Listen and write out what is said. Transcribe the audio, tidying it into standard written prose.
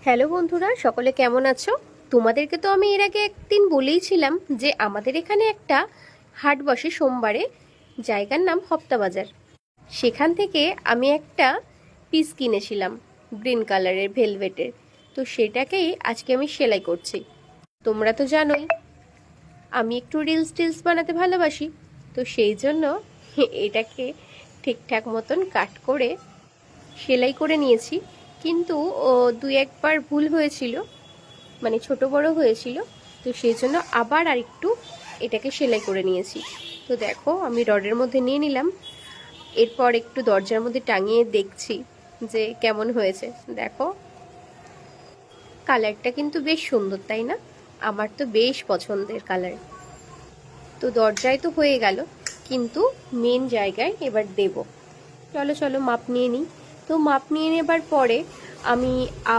Hello বন্ধুরা, সকলে কেমন আছো? তোমাদেরকে তো আমি এর আগে একদিন বলেইছিলাম যে আমাদের এখানে একটা হাট বসে সোমবারে, জায়গার নাম হপ্তা বাজার। সেখান থেকে আমি একটা পিস কিনেছিলাম গ্রিন কালারের ভেলভেটের। তো সেটাকেই আজকে আমি সেলাই করছি। তোমরা তো জানোই আমি একটু রিলস টিলস বানাতে ভালোবাসি, তো সেই জন্য এটাকে ঠিকঠাক মতন কাট করে সেলাই করে নিয়েছি। কিন্তু দুই একবার ভুল হয়েছিল, মানে ছোট বড় হয়েছিল, তো সেই জন্য আবার আরেকটু এটাকে সেলাই করে নিয়েছি। তো দেখো আমি রডের মধ্যে নিয়ে নিলাম, এরপর একটু দরজার মধ্যে টাঙিয়ে দেখছি যে কেমন হয়েছে। দেখো কালারটা কিন্তু বেশ সুন্দর, তাই না? আমার তো বেশ পছন্দের কালার। তো দরজায় তো হয়ে গেল, কিন্তু মেন জায়গায় এবার দেব। চলো চলো মাপ নিয়ে নিই। তো মাপ নিয়ে নেবার পরে আমি